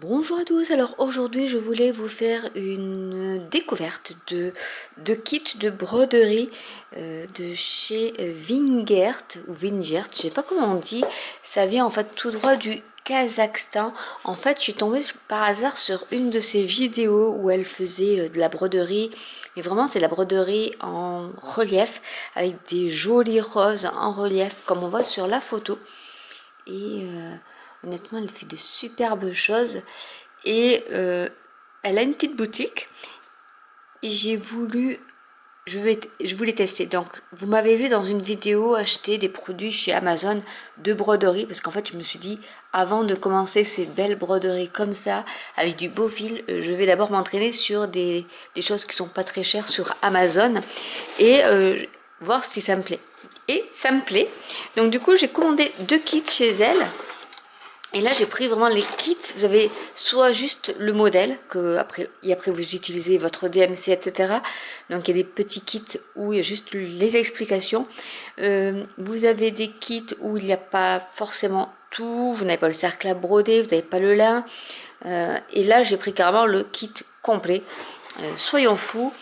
Bonjour à tous, alors aujourd'hui je voulais vous faire une découverte de kits de broderie de chez Wingert ou Wingert, je sais pas comment on dit, ça vient en fait tout droit du Kazakhstan. En fait je suis tombée par hasard sur une de ses vidéos où elle faisait de la broderie, mais vraiment c'est la broderie en relief avec des jolis roses en relief comme on voit sur la photo. Et honnêtement, elle fait de superbes choses. Et elle a une petite boutique. Et je voulais tester. Donc, vous m'avez vu dans une vidéo acheter des produits chez Amazon de broderie. Parce qu'en fait, je me suis dit, avant de commencer ces belles broderies comme ça, avec du beau fil, je vais d'abord m'entraîner sur des choses qui sont pas très chères sur Amazon. Et voir si ça me plaît. Et ça me plaît. Donc du coup, j'ai commandé 2 kits chez elle. Et là, j'ai pris vraiment les kits. Vous avez soit juste le modèle, et après vous utilisez votre DMC, etc. Donc, il y a des petits kits où il y a juste les explications. Vous avez des kits où il n'y a pas forcément tout. Vous n'avez pas le cercle à broder, vous n'avez pas le lin. Et là, j'ai pris carrément le kit complet. Soyons fous.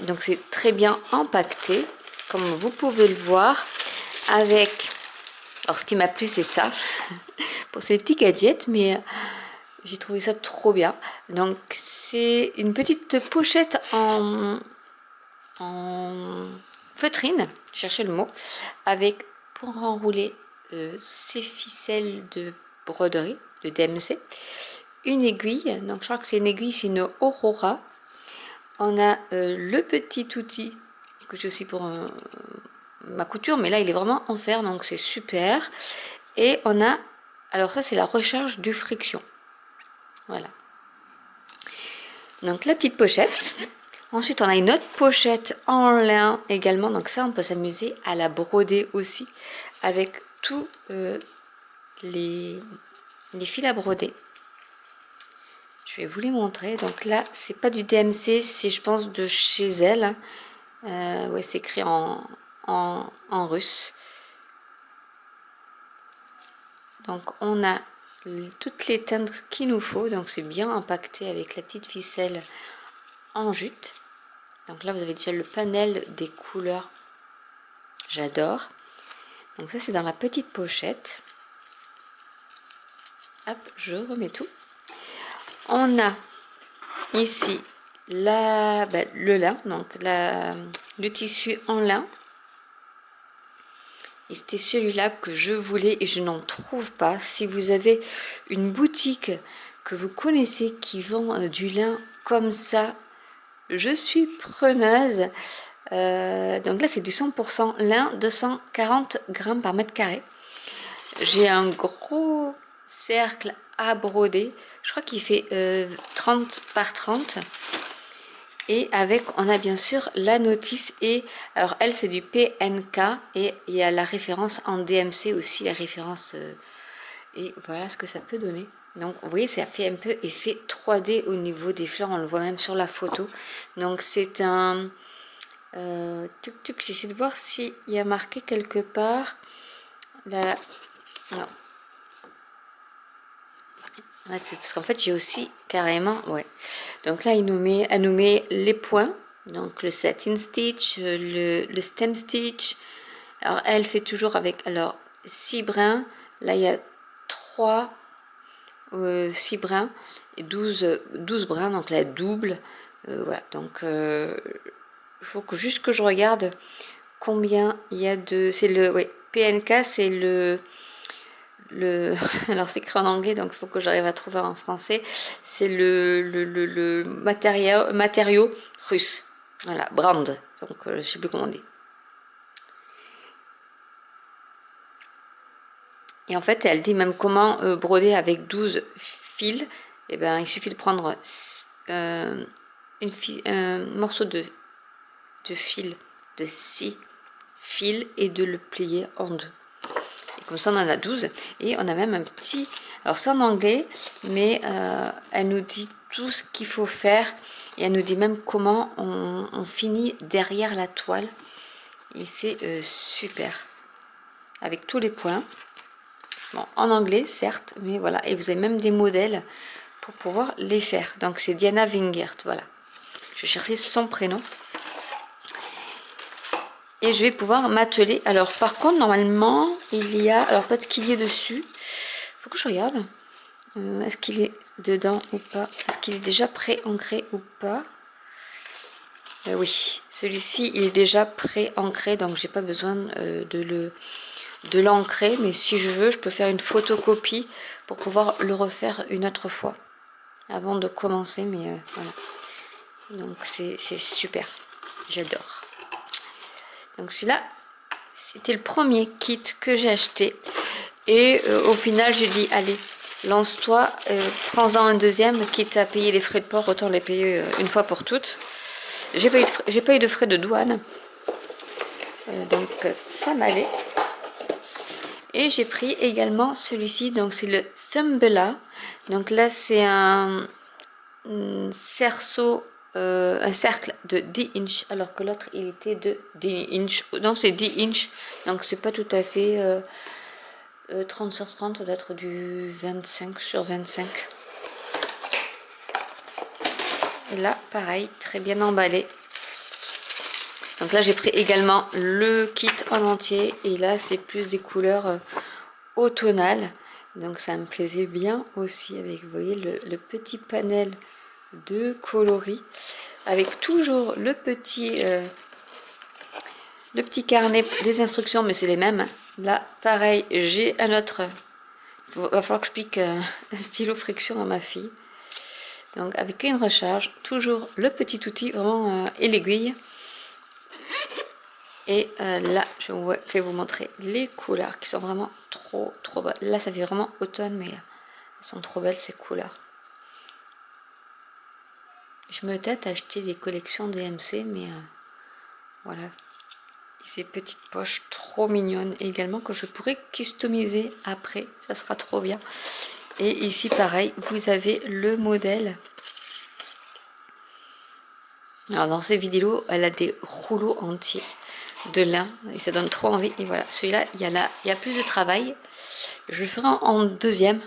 Donc, c'est très bien empaqueté, comme vous pouvez le voir, avec... Alors, ce qui m'a plu, c'est ça. Pour ces petits gadgets, mais j'ai trouvé ça trop bien. Donc, c'est une petite pochette en feutrine, je cherchais le mot, avec pour enrouler ces ficelles de broderie, de DMC, une aiguille. Donc, je crois que c'est une aiguille, c'est une Aurora. On a le petit outil que j'ai aussi pour ma couture, mais là il est vraiment en fer, donc c'est super. Et on a, alors ça c'est la recharge du friction, voilà, donc la petite pochette. Ensuite on a une autre pochette en lin également, donc ça on peut s'amuser à la broder aussi avec tous les fils à broder. Je vais vous les montrer. Donc là c'est pas du DMC, c'est je pense de chez elle. Ouais, c'est écrit en russe. Donc on a toutes les teintes qu'il nous faut, donc c'est bien impacté avec la petite ficelle en jute. Donc là vous avez déjà le panel des couleurs, j'adore. Donc ça c'est dans la petite pochette. Hop, je remets tout. On a ici le lin, donc le tissu en lin. Et c'était celui-là que je voulais et je n'en trouve pas. Si vous avez une boutique que vous connaissez qui vend du lin comme ça, je suis preneuse. Donc là c'est du 100% lin, 240 grammes par mètre carré. J'ai un gros cercle à broder. Je crois qu'il fait 30 par 30. Et avec, on a bien sûr la notice. Et alors elle c'est du PNK. Et il y a la référence en DMC aussi, la référence. Et voilà ce que ça peut donner. Donc vous voyez, ça fait un peu effet 3D au niveau des fleurs. On le voit même sur la photo. Donc c'est un... j'essaie de voir s'il y a marqué quelque part. Non. Ouais, c'est parce qu'en fait j'ai aussi carrément, ouais. Donc là elle nous met les points, donc le satin stitch, le stem stitch. Alors elle fait toujours avec 6 brins. Là il y a 6 brins et 12 brins, donc la double. Voilà, donc il faut juste que je regarde combien il y a de... C'est le PNK, c'est alors c'est écrit en anglais, donc il faut que j'arrive à trouver en français. C'est le matériau russe. Voilà, brand. Donc je sais plus comment on dit. Et en fait, elle dit même comment broder avec 12 fils. Et ben, il suffit de prendre un morceau de fil de 6 fils et de le plier en deux. Comme ça on en a 12 et on a même un petit, alors c'est en anglais mais elle nous dit tout ce qu'il faut faire et elle nous dit même comment on finit derrière la toile et c'est super avec tous les points, bon, en anglais certes, mais voilà. Et vous avez même des modèles pour pouvoir les faire. Donc c'est Diana Wingert, voilà. Je cherchais son prénom. Et je vais pouvoir m'atteler. Alors par contre, normalement, il y a... Alors peut-être qu'il y est dessus. Faut que je regarde. Est-ce qu'il est dedans ou pas? Est-ce qu'il est déjà pré-ancré ou pas? Oui, celui-ci il est déjà pré-ancré, donc j'ai pas besoin de l'ancrer. Mais si je veux, je peux faire une photocopie pour pouvoir le refaire une autre fois avant de commencer. Mais voilà. Donc c'est super. J'adore. Donc celui-là, c'était le premier kit que j'ai acheté. Et au final, j'ai dit, allez, lance-toi, prends-en un deuxième, quitte à payer les frais de port, autant les payer une fois pour toutes. J'ai pas eu de frais de douane. Donc ça m'allait. Et j'ai pris également celui-ci, donc c'est le Thumbella. Donc là, c'est un cerceau. Un cercle de 10 inches alors que l'autre il était de 10 inches, donc c'est 10 inches, donc c'est pas tout à fait 30 sur 30, ça doit être du 25 sur 25. Et là pareil, très bien emballé. Donc là j'ai pris également le kit en entier et là c'est plus des couleurs automnales, donc ça me plaisait bien aussi avec, vous voyez, le petit panel de coloris avec toujours le petit carnet des instructions, mais c'est les mêmes. Là pareil, j'ai un autre, il va falloir que je pique un stylo friction à ma fille, donc avec une recharge, toujours le petit outil vraiment et l'aiguille. Et là je vais vous montrer les couleurs qui sont vraiment trop belles. Là ça fait vraiment automne, mais elles sont trop belles ces couleurs. Je me tâte à acheter des collections DMC, mais voilà. Et ces petites poches trop mignonnes également que je pourrais customiser après, ça sera trop bien. Et ici pareil, vous avez le modèle. Alors dans ces vidéos, elle a des rouleaux entiers de lin et ça donne trop envie. Et voilà, celui-là, il y a plus de travail. Je le ferai en deuxième,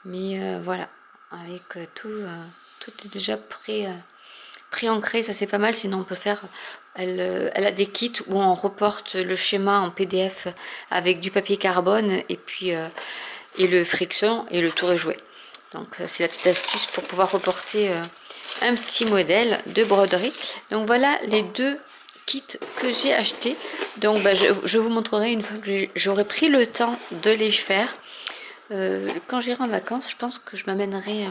mais voilà, avec tout est déjà pré-ancré, ça c'est pas mal. Sinon on peut faire, elle a des kits où on reporte le schéma en PDF avec du papier carbone et puis et le friction et le tour est joué. Donc c'est la petite astuce pour pouvoir reporter un petit modèle de broderie. Donc voilà les deux kits que j'ai achetés. Donc je vous montrerai une fois que j'aurai pris le temps de les faire. Quand j'irai en vacances, je pense que je m'amènerai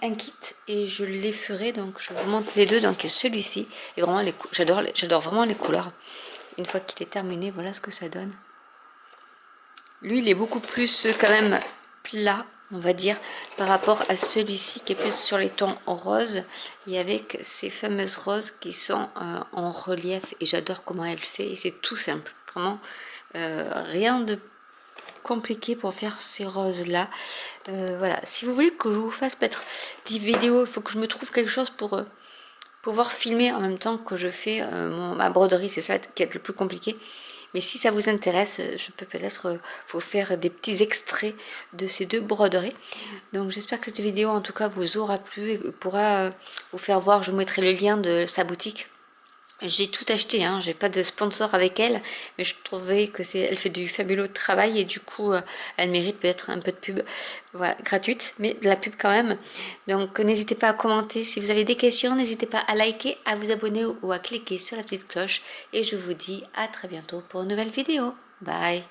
un kit et je les ferai. Donc je vous montre les deux. Donc celui-ci et vraiment j'adore vraiment les couleurs. Une fois qu'il est terminé, voilà ce que ça donne. Lui il est beaucoup plus quand même plat, on va dire, par rapport à celui-ci qui est plus sur les tons roses et avec ces fameuses roses qui sont en relief. Et j'adore comment elle fait et c'est tout simple, vraiment rien de compliqué pour faire ces roses là. Voilà, si vous voulez que je vous fasse peut-être des vidéos, il faut que je me trouve quelque chose pour pouvoir filmer en même temps que je fais ma broderie. C'est ça qui est le plus compliqué. Mais si ça vous intéresse, je peux peut-être vous faire des petits extraits de ces deux broderies. Donc j'espère que cette vidéo en tout cas vous aura plu et pourra vous faire voir. Je vous mettrai le lien de sa boutique. J'ai tout acheté, hein, j'ai pas de sponsor avec elle, mais je trouvais que elle fait du fabuleux travail et du coup elle mérite peut-être un peu de pub, voilà, gratuite, mais de la pub quand même. Donc n'hésitez pas à commenter si vous avez des questions, n'hésitez pas à liker, à vous abonner ou à cliquer sur la petite cloche et je vous dis à très bientôt pour une nouvelle vidéo. Bye.